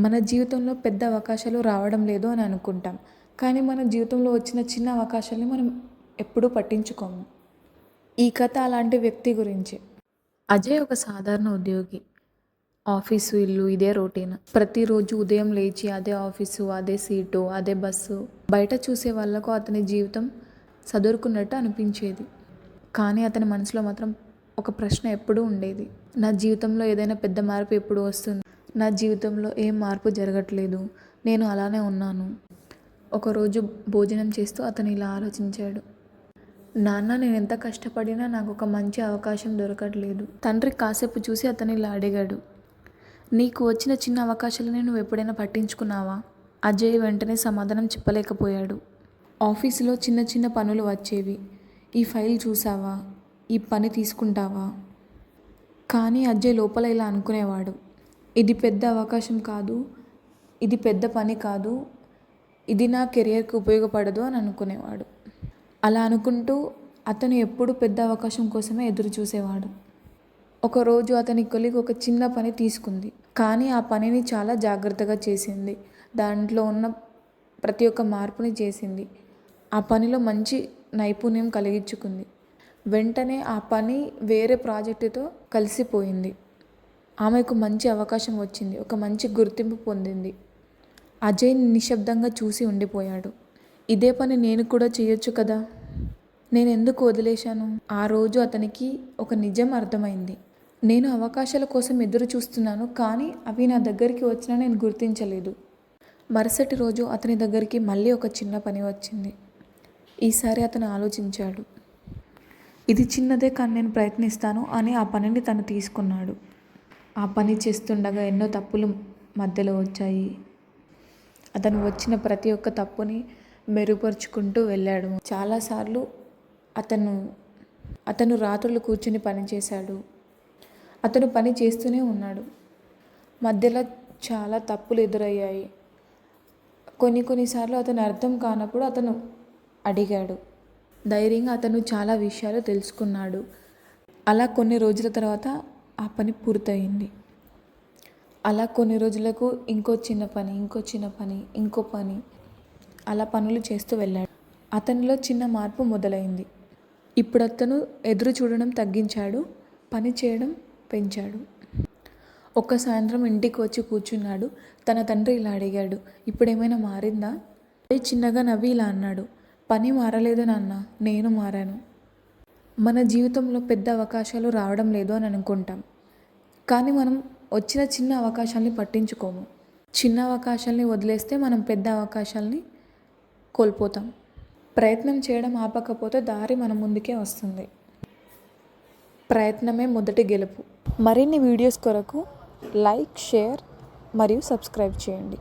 మన జీవితంలో పెద్ద అవకాశాలు రావడం లేదు అని అనుకుంటాం. కానీ మన జీవితంలో వచ్చిన చిన్న అవకాశాలని మనం ఎప్పుడూ పట్టించుకోము. ఈ కథ అలాంటి వ్యక్తి గురించి. అజయ్ ఒక సాధారణ ఉద్యోగి. ఆఫీసు, ఇల్లు ఇదే రొటీన్. ప్రతిరోజు ఉదయం లేచి అదే ఆఫీసు, అదే సీటు, అదే బస్సు. బయట చూసే వాళ్ళకు అతని జీవితం సదురుకున్నట్టు అనిపించేది. కానీ అతని మనసులో మాత్రం ఒక ప్రశ్న ఎప్పుడూ ఉండేది. నా జీవితంలో ఏదైనా పెద్ద మార్పు ఎప్పుడు వస్తుంది? నా జీవితంలో ఏం మార్పు జరగట్లేదు. నేను అలానే ఉన్నాను. ఒకరోజు భోజనం చేస్తూ అతను ఇలా ఆలోచించాడు. నాన్న, నేనెంత కష్టపడినా నాకు ఒక మంచి అవకాశం దొరకట్లేదు. తండ్రి కాసేపు చూసి అతను ఇలా అడిగాడు. నీకు వచ్చిన చిన్న అవకాశాలని నువ్వు ఎప్పుడైనా పట్టించుకున్నావా? అజయ్ వెంటనే సమాధానం చెప్పలేకపోయాడు. ఆఫీసులో చిన్న చిన్న పనులు వచ్చేవి. ఈ ఫైల్ చూసావా? ఈ పని తీసుకుంటావా? కానీ అజయ్ లోపల ఇలా అనుకునేవాడు. ఇది పెద్ద అవకాశం కాదు, ఇది పెద్ద పని కాదు, ఇది నా కెరియర్కి ఉపయోగపడదు అని అనుకునేవాడు. అలా అనుకుంటూ అతను ఎప్పుడు పెద్ద అవకాశం కోసమే ఎదురు చూసేవాడు. ఒకరోజు అతని కొలీగ్ ఒక చిన్న పని తీసుకుంది. కానీ ఆ పనిని చాలా జాగ్రత్తగా చేసింది. దాంట్లో ఉన్న ప్రతి ఒక్క మార్పుని చేసింది. ఆ పనిలో మంచి నైపుణ్యం కలిగించుకుంది. వెంటనే ఆ పని వేరే ప్రాజెక్టుతో కలిసిపోయింది. ఆమెకు మంచి అవకాశం వచ్చింది. ఒక మంచి గుర్తింపు పొందింది. అజయ్ నిశ్శబ్దంగా చూసి ఉండిపోయాడు. ఇదే పని నేను కూడా చేయొచ్చు కదా, నేను ఎందుకు వదిలేశాను? ఆ రోజు అతనికి ఒక నిజం అర్థమైంది. నేను అవకాశాల కోసం ఎదురు చూస్తున్నాను, కానీ అవి నా దగ్గరికి వచ్చినా నేను గుర్తించలేదు. మరుసటి రోజు అతని దగ్గరికి మళ్ళీ ఒక చిన్న పని వచ్చింది. ఈసారి అతను ఆలోచించాడు. ఇది చిన్నదే, కానీ నేను ప్రయత్నిస్తాను అని ఆ పనిని తను తీసుకున్నాడు. ఆ పని చేస్తుండగా ఎన్నో తప్పులు మధ్యలో వచ్చాయి. అతను వచ్చిన ప్రతి ఒక్క తప్పుని మెరుగుపరుచుకుంటూ వెళ్ళాడు. చాలాసార్లు అతను రాత్రులు కూర్చుని పని చేశాడు. అతను పని చేస్తూనే ఉన్నాడు. మధ్యలో చాలా తప్పులు ఎదురయ్యాయి. కొన్నిసార్లు అతను అర్థం కానప్పుడు అతను అడిగాడు. ధైర్యంగా అతను చాలా విషయాలు తెలుసుకున్నాడు. అలా కొన్ని రోజుల తర్వాత ఆ పని పూర్తయింది. అలా కొన్ని రోజులకు ఇంకో చిన్న పని, ఇంకో పని అలా పనులు చేస్తూ వెళ్ళాడు. అతనిలో చిన్న మార్పు మొదలైంది. ఇప్పుడు అతను ఎదురు చూడడం తగ్గించాడు, పని చేయడం పెంచాడు. ఒక్క సాయంత్రం ఇంటికి వచ్చి కూర్చున్నాడు. తన తండ్రి ఇలా అడిగాడు, ఇప్పుడేమైనా మారిందా? అదే చిన్నగా నవ్వి ఇలా అన్నాడు, పని మారలేదు నాన్న, నేను మారాను. మన జీవితంలో పెద్ద అవకాశాలు రావడం లేదు అని అనుకుంటాం. కానీ మనం వచ్చిన చిన్న అవకాశాలని పట్టించుకోము. చిన్న అవకాశాలని వదిలేస్తే మనం పెద్ద అవకాశాలని కోల్పోతాం. ప్రయత్నం చేయడం ఆపకపోతే దారి మన ముందుకే వస్తుంది. ప్రయత్నమే మొదటి గెలుపు. మరిన్ని వీడియోస్ కొరకు లైక్, షేర్ మరియు సబ్స్క్రైబ్ చేయండి.